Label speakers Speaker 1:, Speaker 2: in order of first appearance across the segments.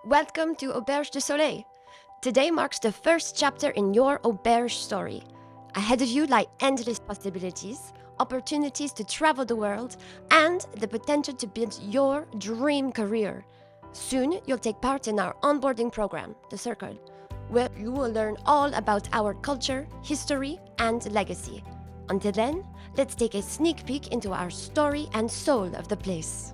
Speaker 1: Welcome to Auberge de Soleil. Today marks the first chapter in your Auberge story. Ahead of you lie endless possibilities, opportunities to travel the world, and the potential to build your dream career. Soon, you'll take part in our onboarding program, The Circle, where you will learn all about our culture, history, and legacy. Until then, let's take a sneak peek into our story and soul of the place.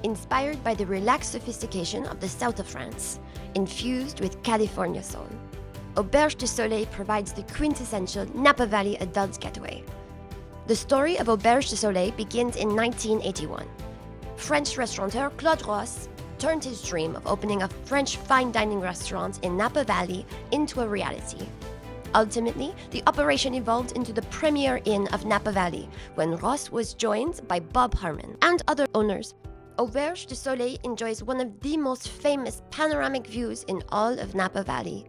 Speaker 1: Inspired by the relaxed sophistication of the south of France, infused with California soul, Auberge de Soleil provides the quintessential Napa Valley adult getaway. The story of Auberge de Soleil begins in 1981. French restaurateur Claude Ross turned his dream of opening a French fine dining restaurant in Napa Valley into a reality. Ultimately, the operation evolved into the premier inn of Napa Valley when Ross was joined by Bob Harmon and other owners. Auberge de Soleil enjoys one of the most famous panoramic views in all of Napa Valley.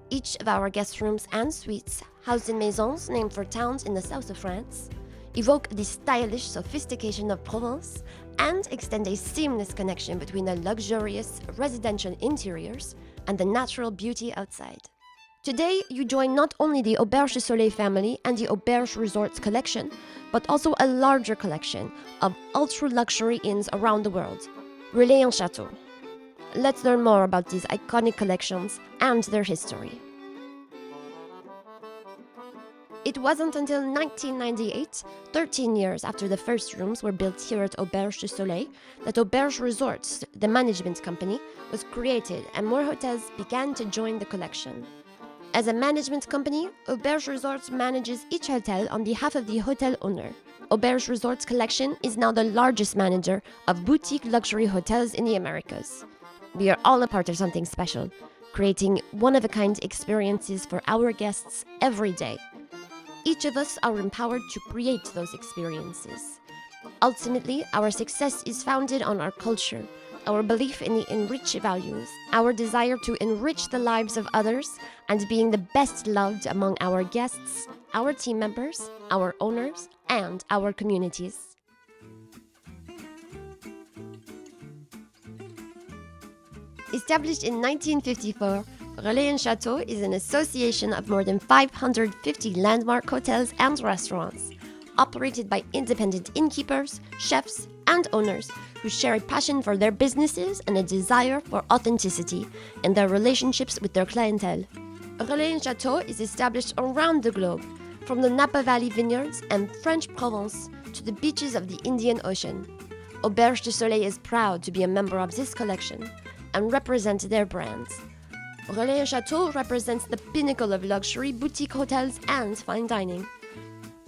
Speaker 1: Each of our guest rooms and suites, housed in maisons named for towns in the south of France, evoke the stylish sophistication of Provence and extend a seamless connection between the luxurious residential interiors and the natural beauty outside. Today, you join not only the Auberge de Soleil family and the Auberge Resorts collection, but also a larger collection of ultra-luxury inns around the world, Relais en Château. Let's learn more about these iconic collections and their history. It wasn't until 1998, 13 years after the first rooms were built here at Auberge de Soleil, that Auberge Resorts, the management company, was created and more hotels began to join the collection. As a management company, Auberge Resorts manages each hotel on behalf of the hotel owner. Auberge Resorts Collection is now the largest manager of boutique luxury hotels in the Americas. We are all a part of something special, creating one-of-a-kind experiences for our guests every day. Each of us are empowered to create those experiences. Ultimately, our success is founded on our culture, our belief in the enriched values, our desire to enrich the lives of others, and being the best loved among our guests, our team members, our owners, and our communities. Established in 1954, Relais en Château is an association of more than 550 landmark hotels and restaurants, operated by independent innkeepers, chefs, and owners who share a passion for their businesses and a desire for authenticity in their relationships with their clientele. Relais en Château is established around the globe, from the Napa Valley vineyards and French Provence to the beaches of the Indian Ocean. Auberge de Soleil is proud to be a member of this collection and represent their brands. Relais en Château represents the pinnacle of luxury boutique hotels and fine dining.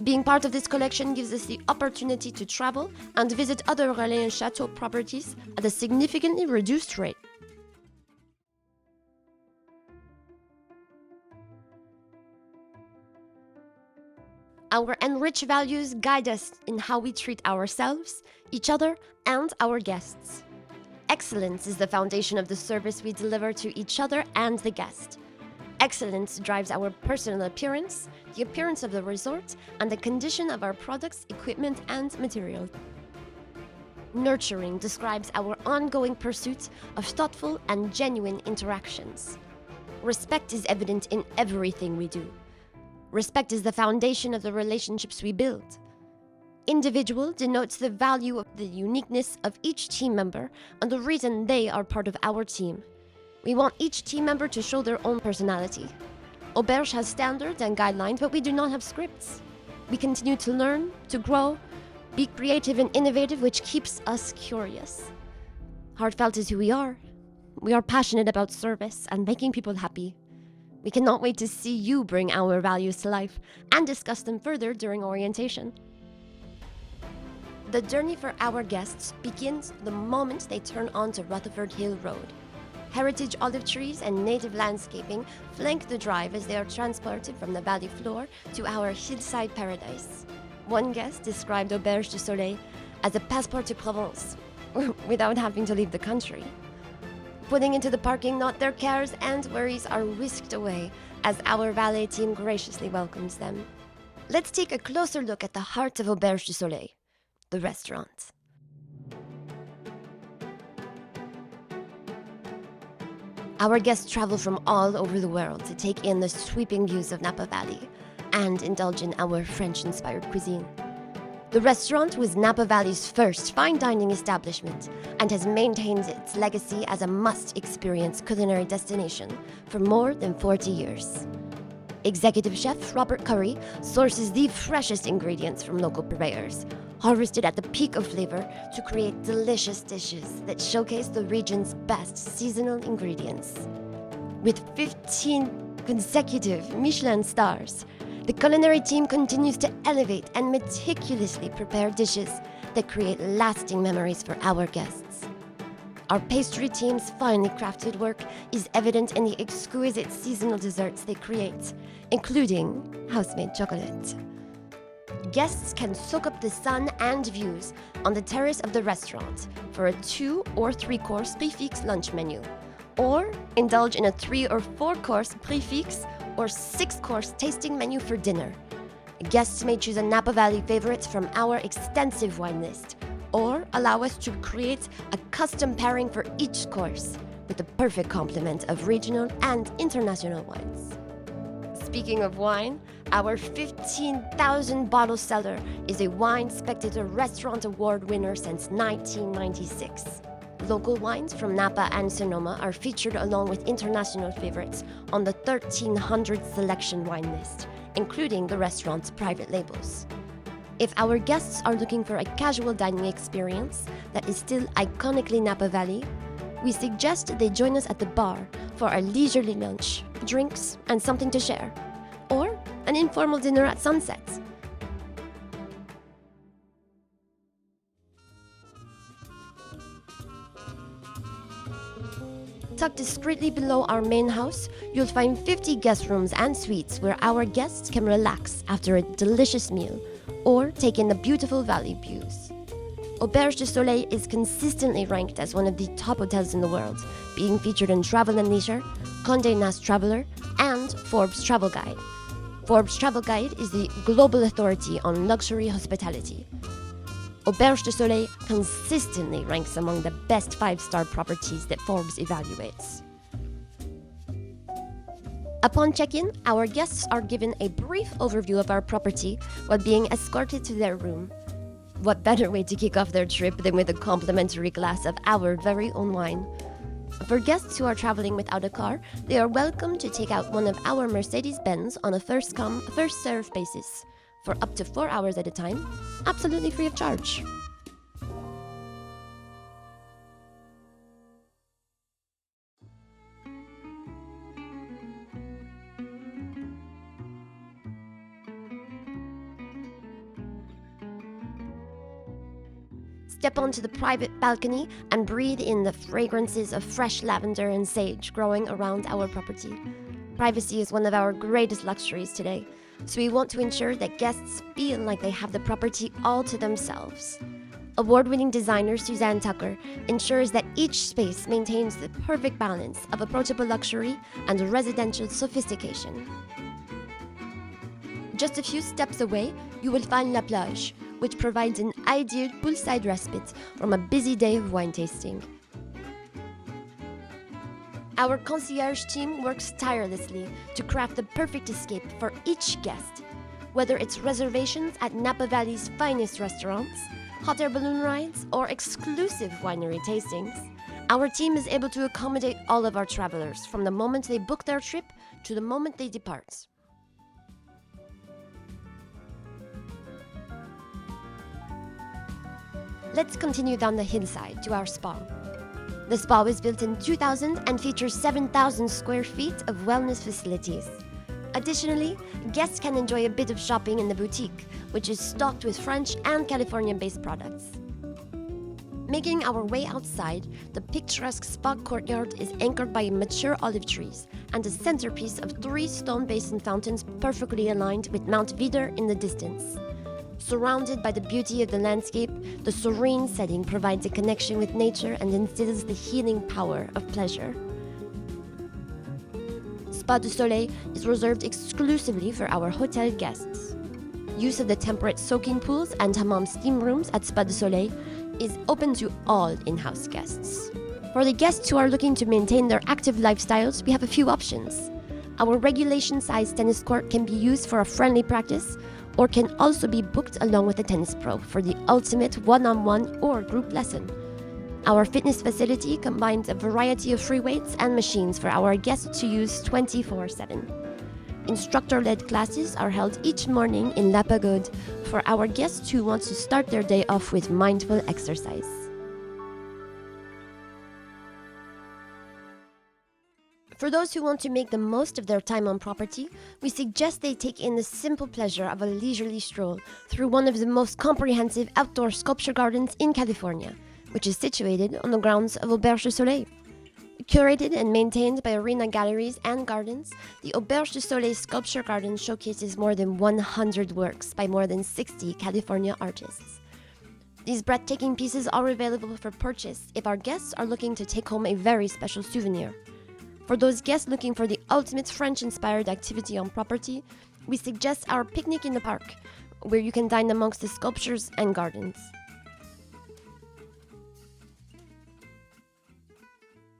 Speaker 1: Being part of this collection gives us the opportunity to travel and visit other Relais en Château properties at a significantly reduced rate. Our enriched values guide us in how we treat ourselves, each other, and our guests. Excellence is the foundation of the service we deliver to each other and the guest. Excellence drives our personal appearance, the appearance of the resort, and the condition of our products, equipment, and materials. Nurturing describes our ongoing pursuit of thoughtful and genuine interactions. Respect is evident in everything we do. Respect is the foundation of the relationships we build. Individual denotes the value of the uniqueness of each team member and the reason they are part of our team. We want each team member to show their own personality. Auberge has standards and guidelines, but we do not have scripts. We continue to learn, to grow, be creative and innovative, which keeps us curious. Heartfelt is who we are. We are passionate about service and making people happy. We cannot wait to see you bring our values to life and discuss them further during orientation. The journey for our guests begins the moment they turn onto Rutherford Hill Road. Heritage olive trees and native landscaping flank the drive as they are transported from the valley floor to our hillside paradise. One guest described Auberge de Soleil as a passport to Provence, without having to leave the country. Putting into the parking lot, their cares and worries are whisked away as our valet team graciously welcomes them. Let's take a closer look at the heart of Auberge du Soleil, the restaurant. Our guests travel from all over the world to take in the sweeping views of Napa Valley and indulge in our French-inspired cuisine. The restaurant was Napa Valley's first fine dining establishment and has maintained its legacy as a must-experience culinary destination for more than 40 years. Executive Chef Robert Curry sources the freshest ingredients from local purveyors, harvested at the peak of flavor to create delicious dishes that showcase the region's best seasonal ingredients. With 15 consecutive Michelin stars, the culinary team continues to elevate and meticulously prepare dishes that create lasting memories for our guests. Our pastry team's finely crafted work is evident in the exquisite seasonal desserts they create, including house-made chocolate. Guests can soak up the sun and views on the terrace of the restaurant for a 2 or 3 course prix-fixe lunch menu, or indulge in a 3 or 4 course prix-fixe or 6 course tasting menu for dinner. Guests may choose a Napa Valley favorite from our extensive wine list, or allow us to create a custom pairing for each course with the perfect complement of regional and international wines. Speaking of wine, our 15,000 bottle cellar is a Wine Spectator Restaurant Award winner since 1996. Local wines from Napa and Sonoma are featured along with international favorites on the 1,300 selection wine list, including the restaurant's private labels. If our guests are looking for a casual dining experience that is still iconically Napa Valley, we suggest they join us at the bar for a leisurely lunch, drinks, and something to share, or an informal dinner at sunset. Tucked discreetly below our main house, you'll find 50 guest rooms and suites where our guests can relax after a delicious meal or take in the beautiful valley views. Auberge du Soleil is consistently ranked as one of the top hotels in the world, being featured in Travel + Leisure, Condé Nast Traveler, and Forbes Travel Guide. Forbes Travel Guide is the global authority on luxury hospitality. Auberge du Soleil consistently ranks among the best 5-star properties that Forbes evaluates. Upon check-in, our guests are given a brief overview of our property while being escorted to their room. What better way to kick off their trip than with a complimentary glass of our very own wine? For guests who are traveling without a car, they are welcome to take out one of our Mercedes-Benz on a first-come, first-served basis for up to 4 hours at a time, absolutely free of charge. Step onto the private balcony and breathe in the fragrances of fresh lavender and sage growing around our property. Privacy is one of our greatest luxuries today, so we want to ensure that guests feel like they have the property all to themselves. Award-winning designer Suzanne Tucker ensures that each space maintains the perfect balance of approachable luxury and residential sophistication. Just a few steps away, you will find La Plage, which provides an ideal poolside respite from a busy day of wine tasting. Our concierge team works tirelessly to craft the perfect escape for each guest. Whether it's reservations at Napa Valley's finest restaurants, hot air balloon rides, or exclusive winery tastings, our team is able to accommodate all of our travelers from the moment they book their trip to the moment they depart. Let's continue down the hillside to our spa. The spa was built in 2000 and features 7,000 square feet of wellness facilities. Additionally, guests can enjoy a bit of shopping in the boutique, which is stocked with French and Californian-based products. Making our way outside, the picturesque spa courtyard is anchored by mature olive trees and a centerpiece of 3 stone basin fountains perfectly aligned with Mount Wieder in the distance. Surrounded by the beauty of the landscape, the serene setting provides a connection with nature and instills the healing power of pleasure. Spa du Soleil is reserved exclusively for our hotel guests. use of the temperate soaking pools and hammam steam rooms at Spa du Soleil is open to all in-house guests. For the guests who are looking to maintain their active lifestyles, we have a few options. Our regulation-sized tennis court can be used for a friendly practice or can also be booked along with a tennis pro for the ultimate one-on-one or group lesson. Our fitness facility combines a variety of free weights and machines for our guests to use 24/7. Instructor-led classes are held each morning in La Pagode for our guests who want to start their day off with mindful exercise. For those who want to make the most of their time on property, we suggest they take in the simple pleasure of a leisurely stroll through one of the most comprehensive outdoor sculpture gardens in California, which is situated on the grounds of Auberge du Soleil. Curated and maintained by Arena Galleries and Gardens, the Auberge du Soleil Sculpture Garden showcases more than 100 works by more than 60 California artists. These breathtaking pieces are available for purchase if our guests are looking to take home a very special souvenir. For those guests looking for the ultimate French-inspired activity on property, we suggest our picnic in the park, where you can dine amongst the sculptures and gardens.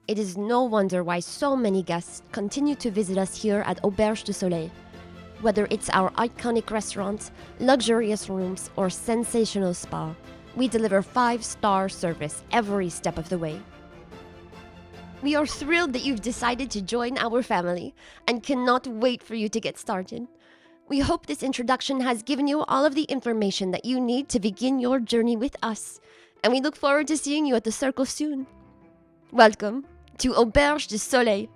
Speaker 1: It is no wonder why so many guests continue to visit us here at Auberge du Soleil. Whether it's our iconic restaurant, luxurious rooms, or sensational spa, we deliver 5-star service every step of the way. We are thrilled that you've decided to join our family and cannot wait for you to get started. We hope this introduction has given you all of the information that you need to begin your journey with us, and we look forward to seeing you at the circle soon. Welcome to Auberge du Soleil.